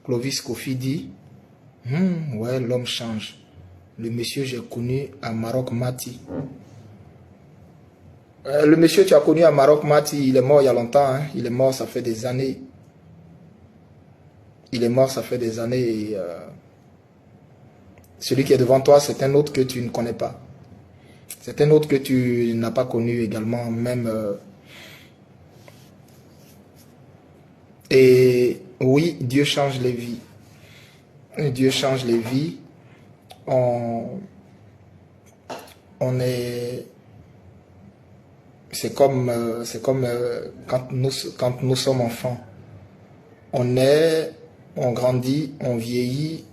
Clovis Kofi dit, ouais, l'homme change. Le monsieur, j'ai connu à Maroc Mati. Le monsieur, tu as connu à Maroc Mati, il est mort il y a longtemps. Hein? Il est mort, ça fait des années. Il est mort, ça fait des années. Et, celui qui est devant toi, c'est un autre que tu ne connais pas. C'est un autre que tu n'as pas connu également, même. Et oui, Dieu change les vies. Dieu change les vies. On est... C'est comme quand nous sommes enfants. On est, on grandit, on vieillit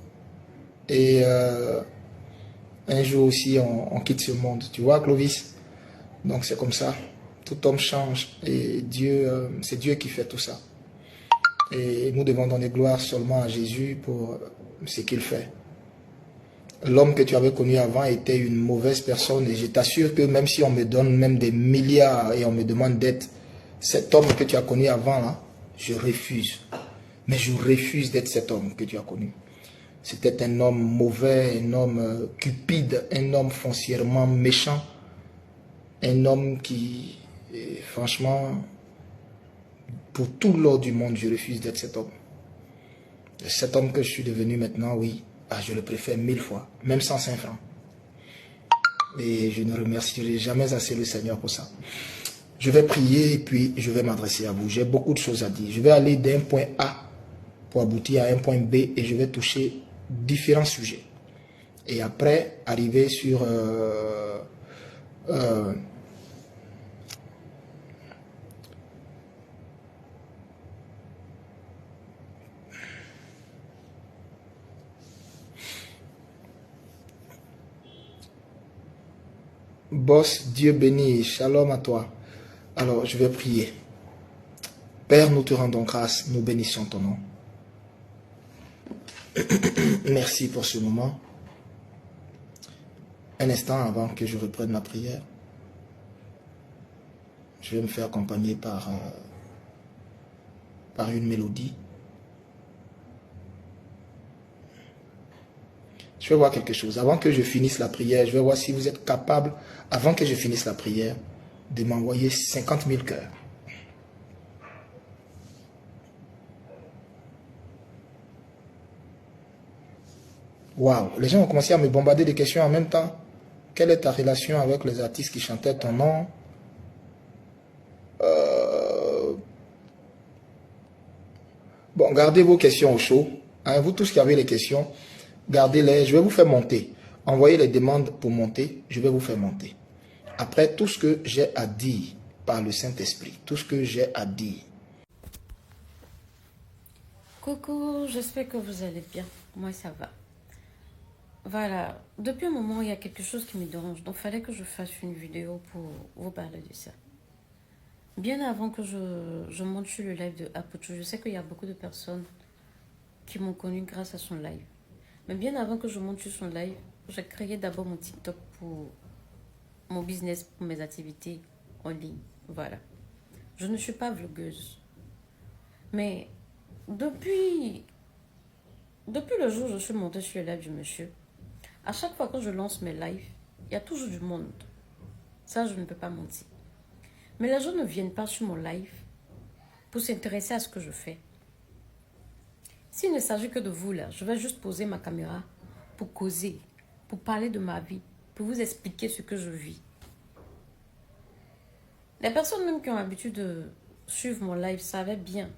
et un jour aussi on quitte ce monde. Tu vois, Clovis? Donc c'est comme ça. Tout homme change et Dieu, c'est Dieu qui fait tout ça. Et nous devons donner gloire seulement à Jésus pour ce qu'il fait. L'homme que tu avais connu avant était une mauvaise personne et je t'assure que même si on me donne même des milliards et on me demande d'être cet homme que tu as connu avant, là, je refuse. Mais je refuse d'être cet homme que tu as connu. C'était un homme mauvais, un homme cupide, un homme foncièrement méchant, un homme qui, franchement, pour tout l'or du monde, je refuse d'être cet homme. Cet homme que je suis devenu maintenant, oui, je le préfère 1000 fois, même 105 francs. Et je ne remercierai jamais assez le Seigneur pour ça. Je vais prier et puis je vais m'adresser à vous. J'ai beaucoup de choses à dire. Je vais aller d'un point A pour aboutir à un point B et je vais toucher différents sujets. Et après, arriver sur... Boss, Dieu béni, shalom à toi. Alors, je vais prier. Père, nous te rendons grâce, nous bénissons ton nom. Merci pour ce moment. Un instant avant que je reprenne ma prière, je vais me faire accompagner par une mélodie. Je vais voir quelque chose. Avant que je finisse la prière, je vais voir si vous êtes capable, avant que je finisse la prière, de m'envoyer 50 000 cœurs. Waouh, les gens ont commencé à me bombarder des questions en même temps. Quelle est ta relation avec les artistes qui chantaient ton nom? Bon, gardez vos questions au chaud. Hein, vous tous qui avez les questions, gardez-les. Je vais vous faire monter. Envoyez les demandes pour monter. Je vais vous faire monter. Après, tout ce que j'ai à dire par le Saint-Esprit, tout ce que j'ai à dire. Coucou, j'espère que vous allez bien. Moi, ça va. Voilà, depuis un moment, il y a quelque chose qui me dérange. Donc, il fallait que je fasse une vidéo pour vous parler de ça. Bien avant que je monte sur le live de Apocho, je sais qu'il y a beaucoup de personnes qui m'ont connu grâce à son live. Mais bien avant que je monte sur son live, j'ai créé d'abord mon TikTok pour mon business, pour mes activités en ligne. Voilà. Je ne suis pas vlogueuse. Mais depuis le jour où je suis montée sur le live du monsieur, à chaque fois que je lance mes lives, il y a toujours du monde. Ça, je ne peux pas mentir. Mais les gens ne viennent pas sur mon live pour s'intéresser à ce que je fais. S'il ne s'agit que de vous là, je vais juste poser ma caméra pour causer, pour parler de ma vie, pour vous expliquer ce que je vis. Les personnes même qui ont l'habitude de suivre mon live savaient bien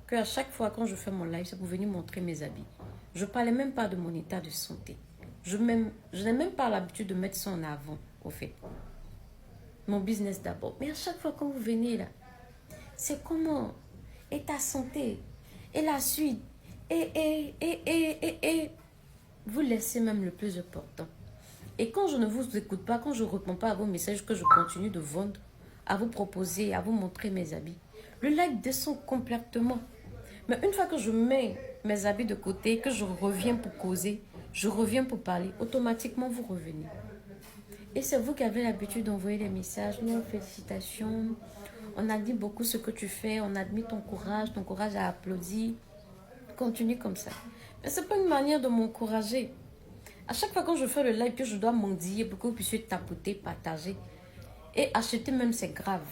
qu'à chaque fois quand je fais mon live, c'est pour venir montrer mes habits. Je ne parlais même pas de mon état de santé. Je n'ai même pas l'habitude de mettre ça en avant, au fait. Mon business d'abord. Mais à chaque fois quand vous venez là, c'est comment? Et ta santé? Et la suite? Et vous laissez même le plus important. Et quand je ne vous écoute pas, quand je ne réponds pas à vos messages, que je continue de vendre, à vous proposer, à vous montrer mes habits, le like descend complètement. Mais une fois que je mets mes habits de côté, que je reviens pour causer, je reviens pour parler, automatiquement vous revenez. Et c'est vous qui avez l'habitude d'envoyer des messages. Non, félicitations. On a dit beaucoup ce que tu fais. On admire ton courage. Ton courage a applaudi. Continue comme ça. Mais c'est pas une manière de m'encourager. À chaque fois quand je fais le live, que je dois mendier pour que vous puissiez tapoter, partager et acheter même, c'est grave.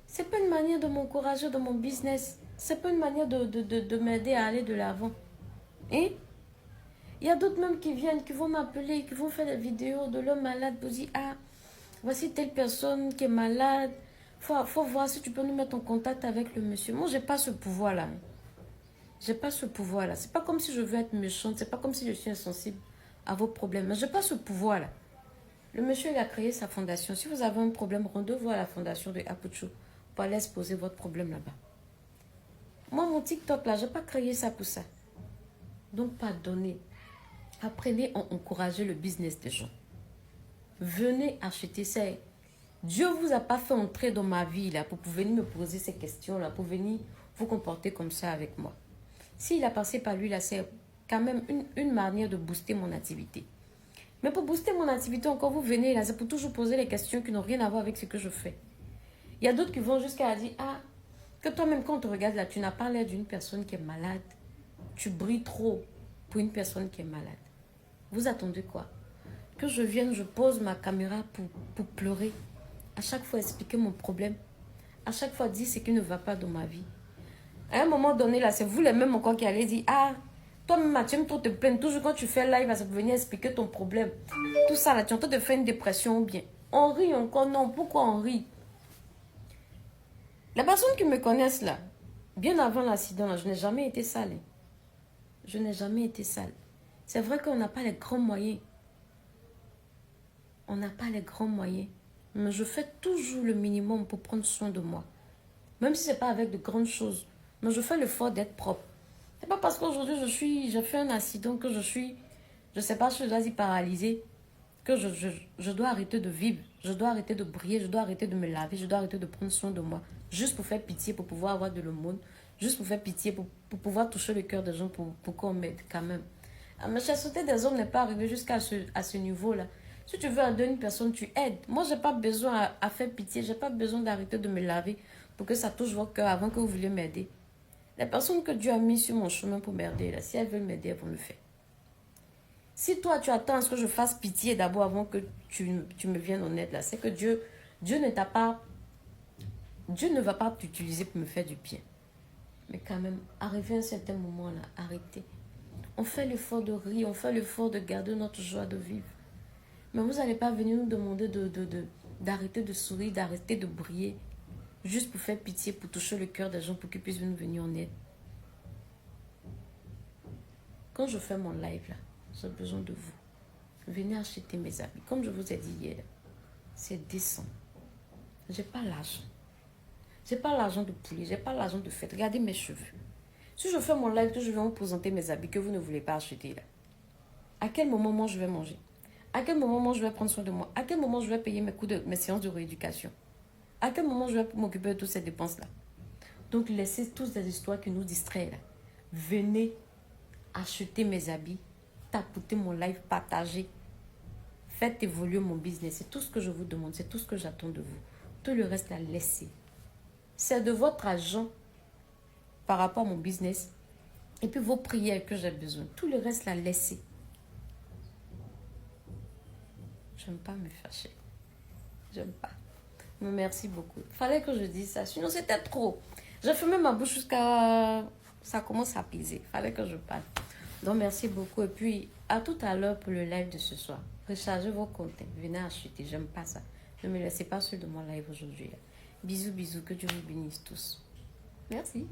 C'est pas une manière de m'encourager dans mon business. C'est pas une manière de m'aider à aller de l'avant. Et il y a d'autres même qui viennent, qui vont m'appeler, qui vont faire des vidéos de l'homme malade pour dire, ah, voici telle personne qui est malade. Faut voir si tu peux nous mettre en contact avec le monsieur. Moi, j'ai pas ce pouvoir-là. J'ai pas ce pouvoir-là. C'est pas comme si je veux être méchante. C'est pas comme si je suis insensible à vos problèmes. Mais j'ai pas ce pouvoir-là. Le monsieur, il a créé sa fondation. Si vous avez un problème, rendez-vous à la fondation de Apucho pour aller exposer votre problème là-bas. Moi, mon TikTok, là, j'ai pas créé ça pour ça. Donc, pardonnez. Apprenez à encourager le business des gens. Venez acheter ça. Dieu ne vous a pas fait entrer dans ma vie là, pour venir me poser ces questions-là, pour venir vous comporter comme ça avec moi. S'il a passé par lui, là, c'est quand même une manière de booster mon activité. Mais pour booster mon activité, encore vous venez là, c'est pour toujours poser les questions qui n'ont rien à voir avec ce que je fais. Il y a d'autres qui vont jusqu'à dire, ah, que toi-même quand on te regarde là, tu n'as pas l'air d'une personne qui est malade. Tu brilles trop pour une personne qui est malade. Vous attendez quoi? Que je vienne, je pose ma caméra pour pleurer. À chaque fois expliquer mon problème. À chaque fois dire ce qui ne va pas dans ma vie. À un moment donné, là, c'est vous les mêmes encore qui allez dire, ah, toi-même, tu aimes trop te plaindre. Toujours quand tu fais live, ça peut venir expliquer ton problème. Tout ça, là, tu es en train de faire une dépression ou bien. On rit encore, non. Pourquoi on rit? Les personnes qui me connaissent là, bien avant l'accident, là, je n'ai jamais été sale. Je n'ai jamais été sale. C'est vrai qu'on n'a pas les grands moyens. On n'a pas les grands moyens. Mais je fais toujours le minimum pour prendre soin de moi. Même si ce n'est pas avec de grandes choses. Mais je fais l'effort d'être propre. Ce n'est pas parce qu'aujourd'hui j'ai fait un accident que je suis, je ne sais pas, je dois dire paralysée, que je dois arrêter de vivre. Je dois arrêter de briller, je dois arrêter de me laver, je dois arrêter de prendre soin de moi. Juste pour faire pitié, pour pouvoir avoir de l'aumône. Juste pour faire pitié, pour pouvoir toucher le cœur des gens, pour qu'on m'aide quand même. Mais la chasteté des hommes n'est pas arrivée jusqu'à ce niveau-là. Si tu veux aider une personne, tu aides. Moi, je n'ai pas besoin à faire pitié. Je n'ai pas besoin d'arrêter de me laver pour que ça touche votre cœur avant que vous vouliez m'aider. Les personnes que Dieu a mis sur mon chemin pour m'aider, là, si elles veulent m'aider, elles vont le faire. Si toi, tu attends à ce que je fasse pitié d'abord avant que tu me viennes en aide, là, c'est que Dieu ne t'a pas... Dieu ne va pas t'utiliser pour me faire du bien. Mais quand même, arrivé à un certain moment, là, arrêtez. On fait l'effort de rire, on fait l'effort de garder notre joie de vivre. Mais vous n'allez pas venir nous demander d'arrêter de sourire, d'arrêter de briller, juste pour faire pitié, pour toucher le cœur des gens, pour qu'ils puissent nous venir en aide. Quand je fais mon live, là, j'ai besoin de vous. Venez acheter mes habits. Comme je vous ai dit hier, c'est décent. Je n'ai pas l'argent. Je n'ai pas l'argent de poulet, je n'ai pas l'argent de fête. Regardez mes cheveux. Si je fais mon live, que je vais vous présenter mes habits que vous ne voulez pas acheter, là, à quel moment moi je vais manger? À quel moment moi je vais prendre soin de moi? À quel moment je vais payer mes séances de rééducation? À quel moment je vais m'occuper de toutes ces dépenses-là? Donc laissez toutes ces histoires qui nous distraient là. Venez acheter mes habits, tapoter mon live, partager. Faites évoluer mon business. C'est tout ce que je vous demande, c'est tout ce que j'attends de vous. Tout le reste là, laissez. C'est de votre argent par rapport à mon business et puis vos prières que j'ai besoin. Tout le reste là, laissez. J'aime pas me fâcher. J'aime pas. Mais merci beaucoup. Fallait que je dise ça. Sinon, c'était trop. J'ai fermé ma bouche jusqu'à... Ça commence à piser. Fallait que je parle. Donc, merci beaucoup. Et puis, à tout à l'heure pour le live de ce soir. Rechargez vos comptes. Venez acheter. J'aime pas ça. Ne me laissez pas seul de mon live aujourd'hui. Bisous, bisous. Que Dieu vous bénisse tous. Merci.